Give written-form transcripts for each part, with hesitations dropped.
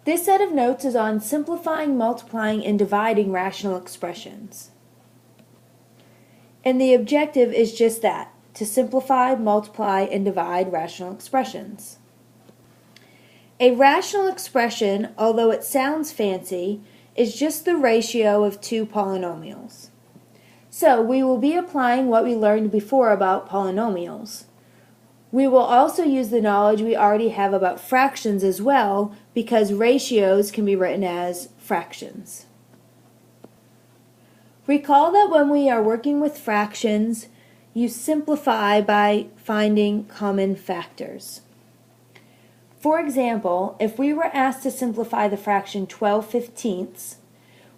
This set of notes is on simplifying, multiplying, and dividing rational expressions. And the objective is just that, to simplify, multiply, and divide rational expressions. A rational expression, although it sounds fancy, is just the ratio of two polynomials. So we will be applying what we learned before about polynomials. We will also use the knowledge we already have about fractions as well, because ratios can be written as fractions. Recall that when we are working with fractions, you simplify by finding common factors. For example, if we were asked to simplify the fraction 12/15,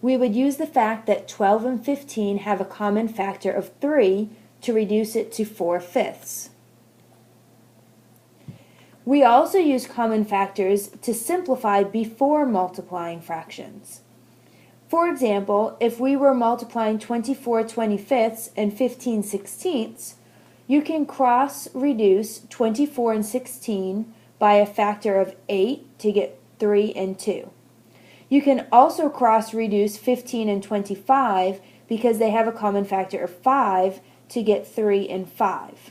we would use the fact that 12 and 15 have a common factor of 3 to reduce it to 4/5. We also use common factors to simplify before multiplying fractions. For example, if we were multiplying 24/25 and 15/16, you can cross-reduce 24 and 16 by a factor of 8 to get 3 and 2. You can also cross-reduce 15 and 25 because they have a common factor of 5 to get 3 and 5.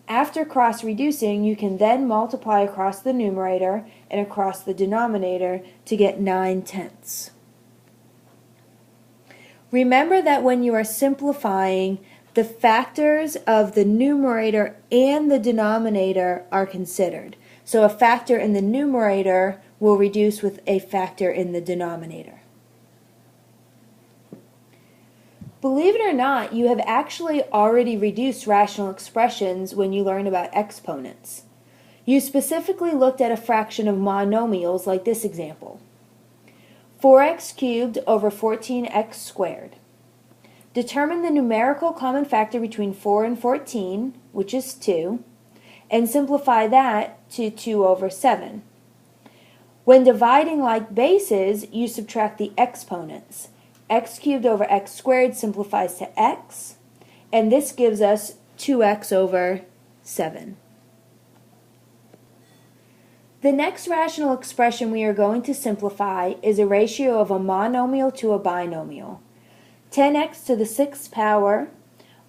After cross-reducing, you can then multiply across the numerator and across the denominator to get 9/10. Remember that when you are simplifying, the factors of the numerator and the denominator are considered. So a factor in the numerator will reduce with a factor in the denominator. Believe it or not, you have actually already reduced rational expressions when you learn about exponents. You specifically looked at a fraction of monomials like this example. 4x cubed over 14x squared. Determine the numerical common factor between 4 and 14, which is 2, and simplify that to 2 over 7. When dividing like bases, you subtract the exponents. X cubed over x squared simplifies to x, and this gives us 2x over 7. The next rational expression we are going to simplify is a ratio of a monomial to a binomial. 10x to the 6th power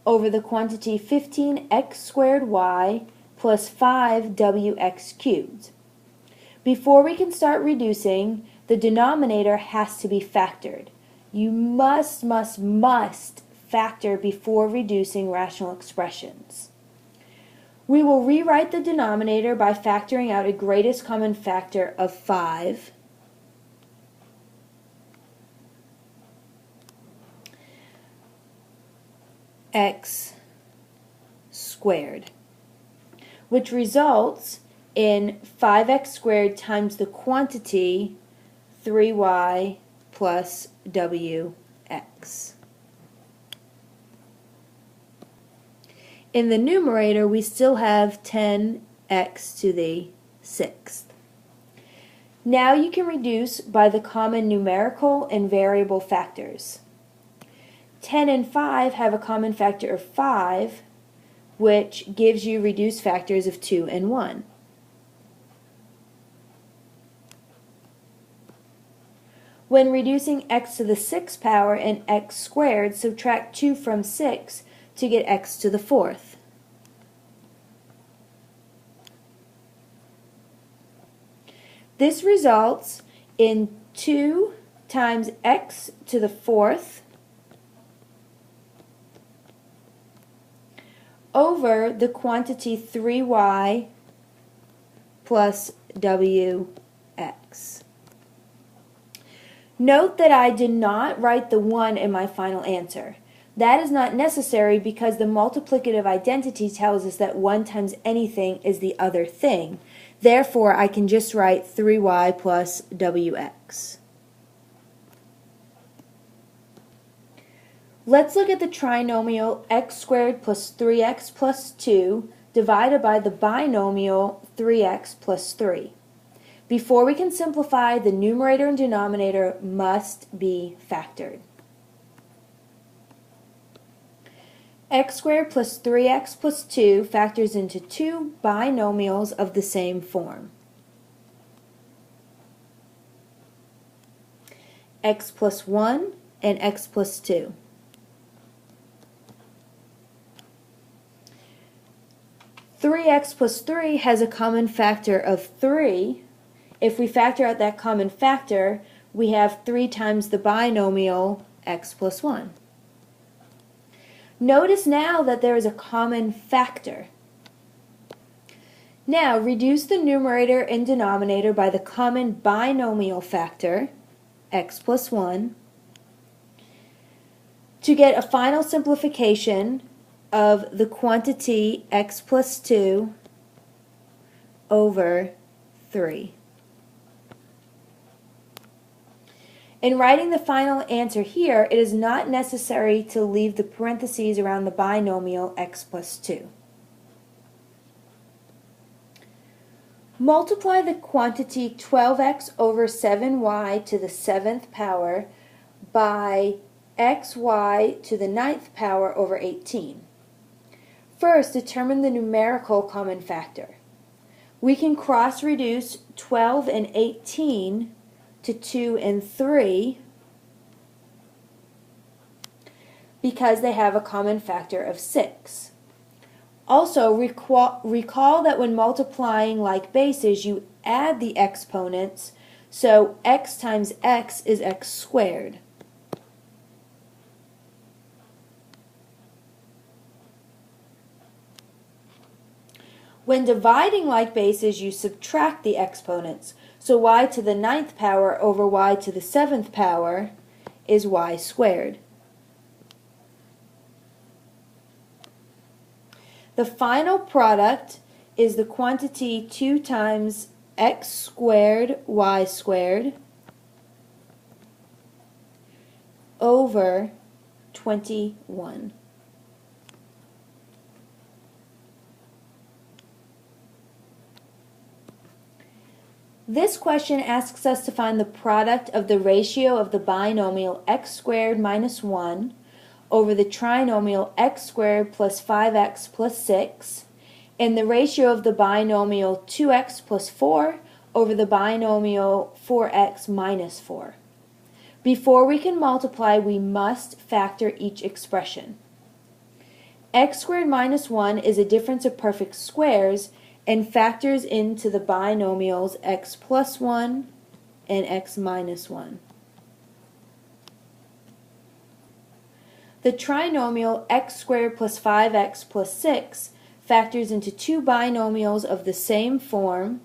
over the quantity 15x squared y plus 5wx cubed. Before we can start reducing, the denominator has to be factored. You must factor before reducing rational expressions. We will rewrite the denominator by factoring out a greatest common factor of 5. X squared, which results in 5x squared times the quantity 3y plus wx. In the numerator, we still have 10x to the 6th. Now you can reduce by the common numerical and variable factors. 10 and 5 have a common factor of 5, which gives you reduced factors of 2 and 1. When reducing x to the 6th power and x squared, subtract 2 from 6 to get x to the 4th. This results in 2 times x to the 4th over the quantity 3y plus wx. Note that I did not write the 1 in my final answer. That is not necessary because the multiplicative identity tells us that 1 times anything is the other thing. Therefore, I can just write 3y plus wx. Let's look at the trinomial x squared plus 3x plus 2 divided by the binomial 3x plus 3. Before we can simplify, the numerator and denominator must be factored. X squared plus 3x plus 2 factors into two binomials of the same form. x plus 1, and x plus 2. Three x plus 3 has a common factor of 3. If we factor out that common factor, we have 3 times the binomial x plus 1. Notice now that there is a common factor. Now, reduce the numerator and denominator by the common binomial factor, x plus 1, to get a final simplification of the quantity x plus 2 over 3. In writing the final answer here, it is not necessary to leave the parentheses around the binomial x plus 2. Multiply the quantity 12x over 7y to the 7th power by xy to the 9th power over 18. First, determine the numerical common factor. We can cross-reduce 12 and 18 to 2 and 3 because they have a common factor of 6. Also, recall that when multiplying like bases, you add the exponents, so x times x is x squared. When dividing like bases, you subtract the exponents, so y to the 9th power over y to the 7th power is y squared. The final product is the quantity 2 times x squared y squared over 21. This question asks us to find the product of the ratio of the binomial x squared minus 1 over the trinomial x squared plus 5x plus 6 and the ratio of the binomial 2x plus 4 over the binomial 4x minus 4. Before we can multiply, we must factor each expression. X squared minus 1 is a difference of perfect squares and factors into the binomials x plus 1 and x minus 1. The trinomial x squared plus 5x plus 6 factors into two binomials of the same form,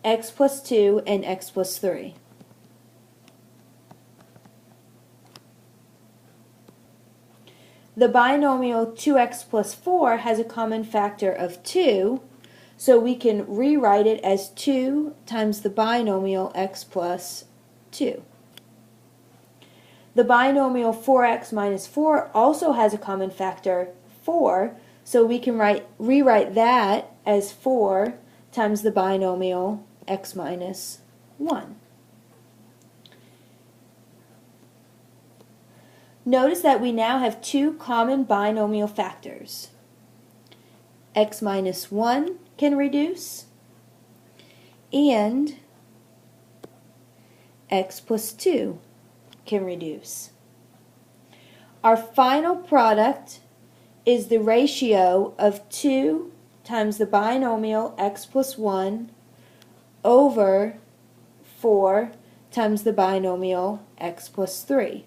x plus 2 and x plus 3. The binomial 2x plus 4 has a common factor of 2, so we can rewrite it as 2 times the binomial x plus 2. The binomial 4x minus 4 also has a common factor 4, so we can rewrite that as 4 times the binomial x minus 1. Notice that we now have two common binomial factors. X minus 1 can reduce, and x plus 2 can reduce. Our final product is the ratio of 2 times the binomial x plus 1 over 4 times the binomial x plus 3.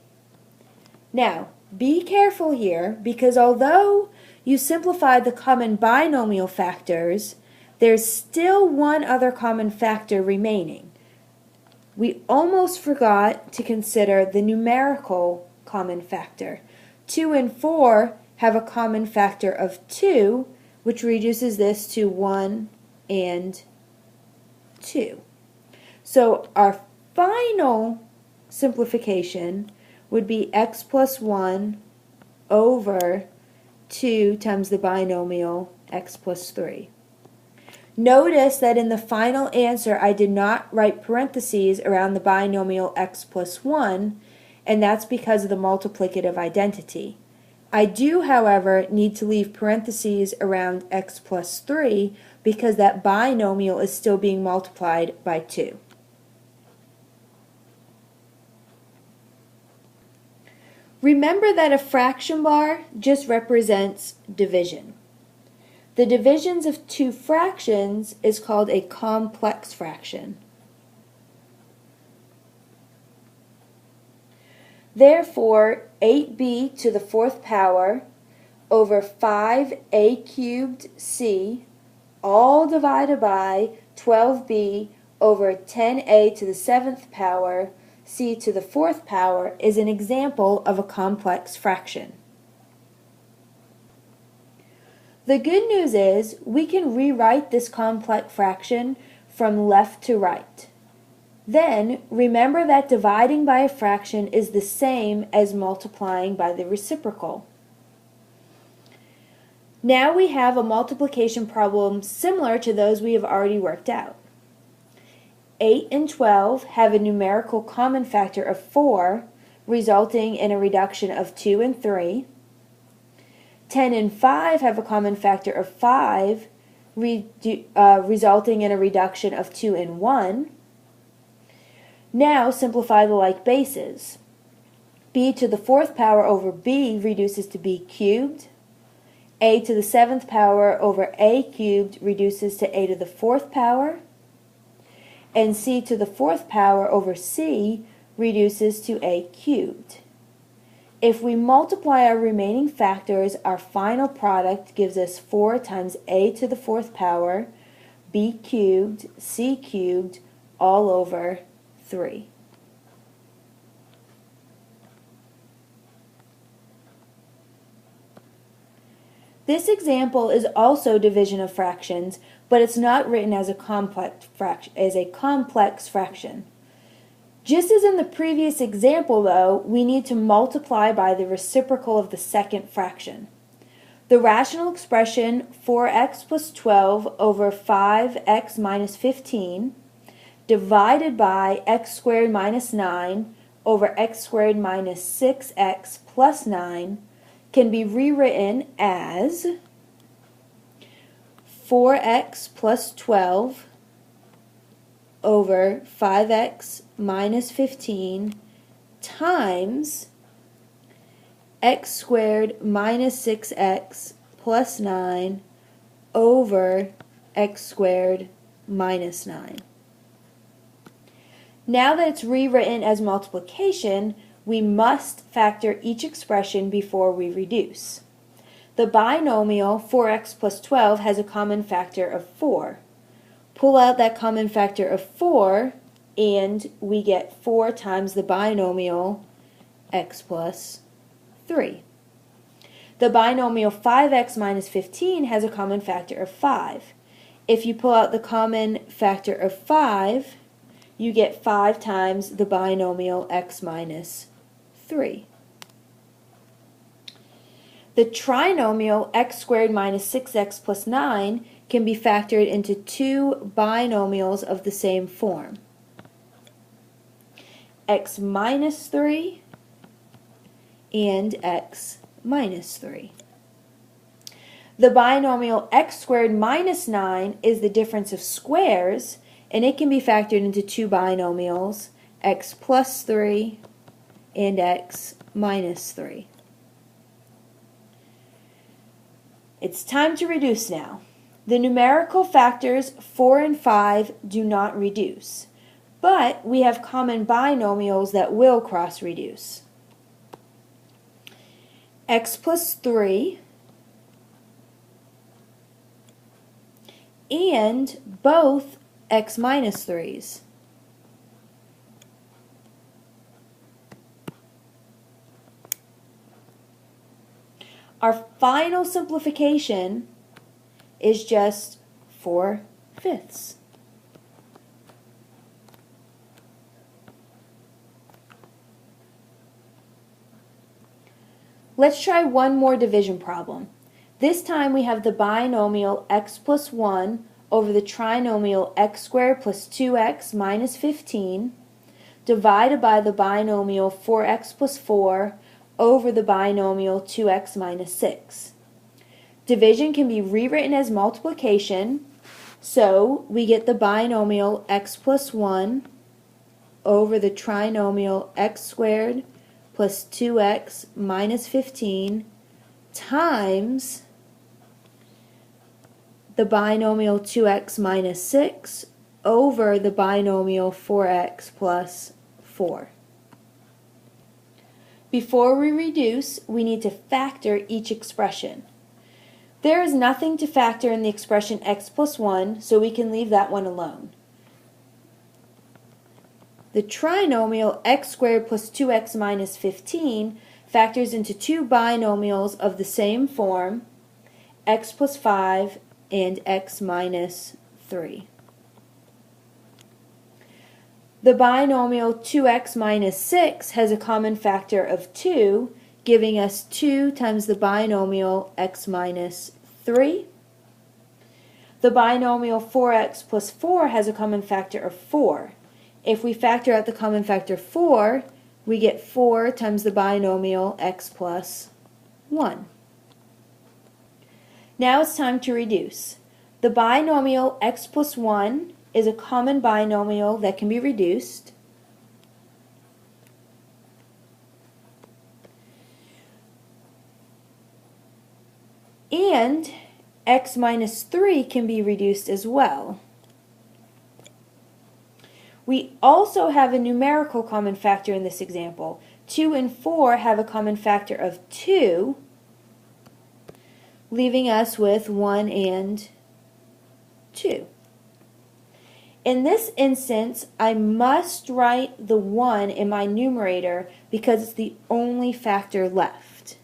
Now, be careful here, because although you simplified the common binomial factors, there's still one other common factor remaining. We almost forgot to consider the numerical common factor. 2 and 4 have a common factor of 2, which reduces this to 1 and 2. So our final simplification would be x plus 1 over 2 times the binomial x plus 3. Notice that in the final answer I did not write parentheses around the binomial x plus 1, and that's because of the multiplicative identity. I do, however, need to leave parentheses around x plus 3 because that binomial is still being multiplied by 2. Remember that a fraction bar just represents division. The divisions of two fractions is called a complex fraction. Therefore, 8b to the fourth power over 5a cubed c, all divided by 12b over 10a to the seventh power c to the fourth power is an example of a complex fraction. The good news is we can rewrite this complex fraction from left to right. Then, remember that dividing by a fraction is the same as multiplying by the reciprocal. Now we have a multiplication problem similar to those we have already worked out. 8 and 12 have a numerical common factor of 4, resulting in a reduction of 2 and 3. 10 and 5 have a common factor of 5, resulting in a reduction of 2 and 1. Now simplify the like bases. b to the fourth power over b reduces to b cubed. A to the seventh power over a cubed reduces to a to the fourth power. And c to the fourth power over c reduces to a cubed. If we multiply our remaining factors, our final product gives us 4 times a to the fourth power, b cubed, c cubed, all over 3. This example is also division of fractions, but it's not written as a complex fraction. Just as in the previous example, though, we need to multiply by the reciprocal of the second fraction. The rational expression 4x plus 12 over 5x minus 15 divided by x squared minus 9 over x squared minus 6x plus 9 can be rewritten as 4x plus 12 over 5x minus 15 times x squared minus 6x plus 9 over x squared minus 9. Now that it's rewritten as multiplication, we must factor each expression before we reduce. The binomial 4x plus 12 has a common factor of 4. Pull out that common factor of 4 and we get 4 times the binomial x plus 3. The binomial 5x minus 15 has a common factor of 5. If you pull out the common factor of 5, you get 5 times the binomial x minus 3. The trinomial x squared minus 6x plus 9 can be factored into two binomials of the same form. X minus 3 and x minus 3. The binomial x squared minus 9 is the difference of squares, and it can be factored into two binomials, x plus 3 and x minus 3. It's time to reduce now. The numerical factors 4 and 5 do not reduce, but we have common binomials that will cross-reduce. X plus 3 and both x minus 3's. Our final simplification is just 4/5. Let's try one more division problem. This time we have the binomial x plus 1 over the trinomial x squared plus 2x minus 15 divided by the binomial 4x plus 4 over the binomial 2x minus 6. Division can be rewritten as multiplication, so we get the binomial x plus 1 over the trinomial x squared plus 2x minus 15 times the binomial 2x minus 6 over the binomial 4x plus 4. Before we reduce, we need to factor each expression. There is nothing to factor in the expression x plus 1, so we can leave that one alone. The trinomial x squared plus 2x minus 15 factors into two binomials of the same form, x plus 5 and x minus 3. The binomial 2x minus 6 has a common factor of 2, giving us 2 times the binomial x minus 3. The binomial 4x plus 4 has a common factor of 4. If we factor out the common factor 4, we get 4 times the binomial x plus 1. Now it's time to reduce. The binomial x plus 1 is a common binomial that can be reduced. And x minus 3 can be reduced as well. We also have a numerical common factor in this example. 2 and 4 have a common factor of 2, leaving us with 1 and 2. In this instance, I must write the 1 in my numerator because it's the only factor left.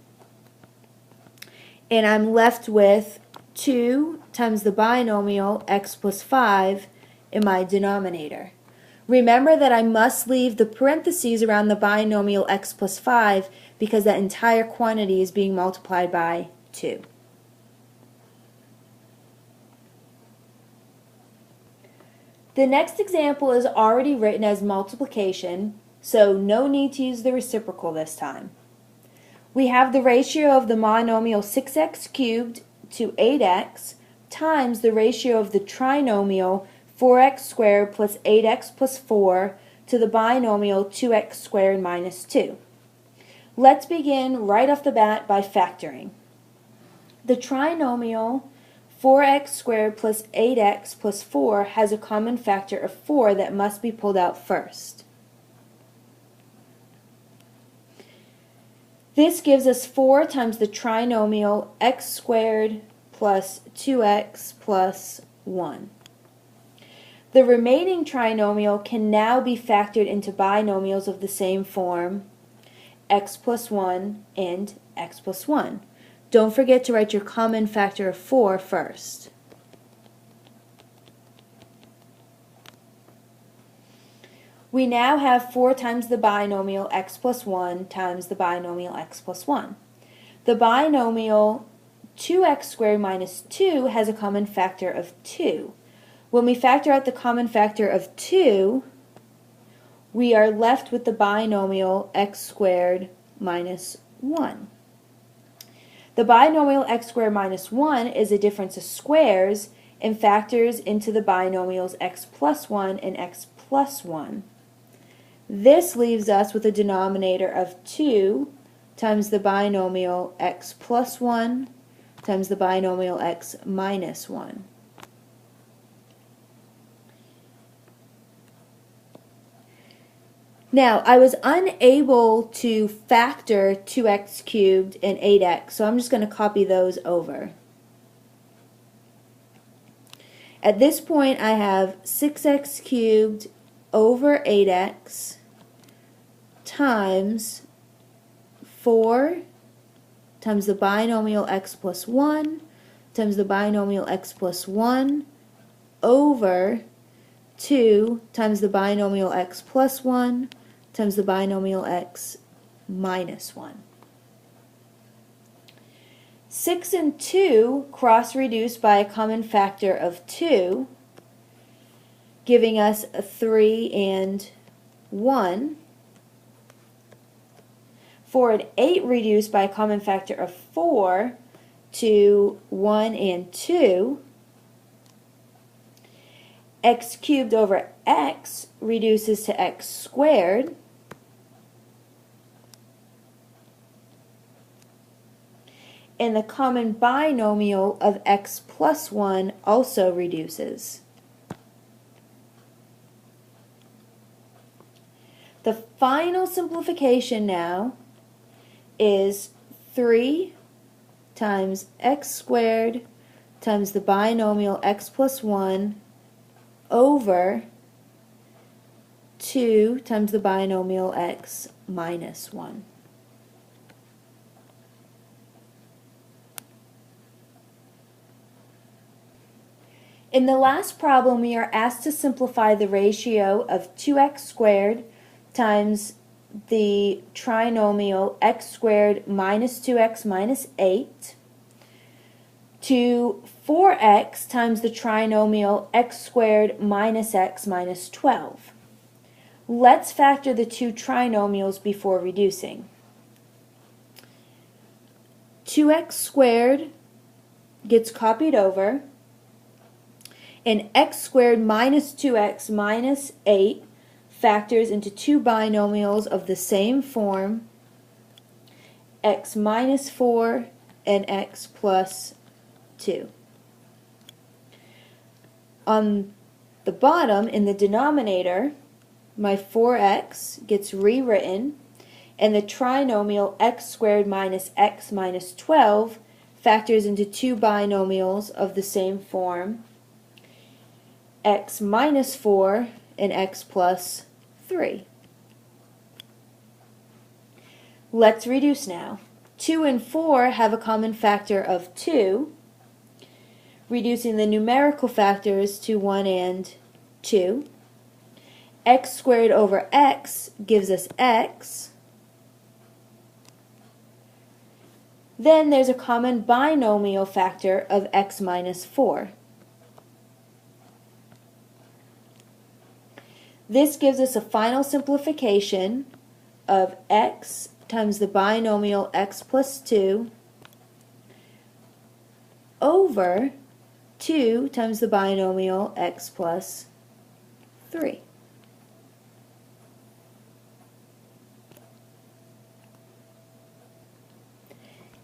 And I'm left with 2 times the binomial x plus 5 in my denominator. Remember that I must leave the parentheses around the binomial x plus 5 because that entire quantity is being multiplied by 2. The next example is already written as multiplication, so no need to use the reciprocal this time. We have the ratio of the monomial 6x cubed to 8x times the ratio of the trinomial 4x squared plus 8x plus 4 to the binomial 2x squared minus 2. Let's begin right off the bat by factoring. The trinomial 4x squared plus 8x plus 4 has a common factor of 4 that must be pulled out first. This gives us 4 times the trinomial x squared plus 2x plus 1. The remaining trinomial can now be factored into binomials of the same form, x plus 1 and x plus 1. Don't forget to write your common factor of 4 first. We now have 4 times the binomial x plus 1 times the binomial x plus 1. The binomial 2x squared minus 2 has a common factor of 2. When we factor out the common factor of 2, we are left with the binomial x squared minus 1. The binomial x squared minus 1 is a difference of squares and factors into the binomials x plus 1 and x plus 1. This leaves us with a denominator of 2 times the binomial x plus 1 times the binomial x minus 1. Now, I was unable to factor 2x cubed and 8x, so I'm just going to copy those over. At this point, I have 6x cubed over 8x times 4 times the binomial x plus 1 times the binomial x plus 1 over 2 times the binomial x plus 1 times the binomial x minus 1. 6 and 2 cross-reduce by a common factor of 2, giving us a 3 and 1. 4 and 8 reduce by a common factor of 4 to 1 and 2. X cubed over x reduces to x squared. and the common binomial of x plus 1 also reduces. The final simplification now is 3 times x squared times the binomial x plus 1 over 2 times the binomial x minus 1. In the last problem, we are asked to simplify the ratio of 2x squared times the trinomial x squared minus 2x minus 8 to 4x times the trinomial x squared minus x minus 12. Let's factor the two trinomials before reducing. 2x squared gets copied over, and x squared minus 2x minus 8 factors into two binomials of the same form, x minus 4 and x plus 2. On the bottom, in the denominator, my 4x gets rewritten, and the trinomial x squared minus x minus 12 factors into two binomials of the same form, x minus 4 and x plus 3. Let's reduce now. 2 and 4 have a common factor of 2, reducing the numerical factors to 1 and 2. X squared over x gives us x. Then there's a common binomial factor of x minus 4. This gives us a final simplification of x times the binomial x plus 2 over 2 times the binomial x plus 3.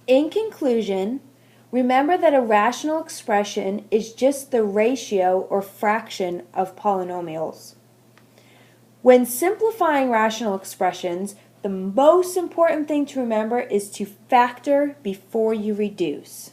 In conclusion, remember that a rational expression is just the ratio or fraction of polynomials. When simplifying rational expressions, the most important thing to remember is to factor before you reduce.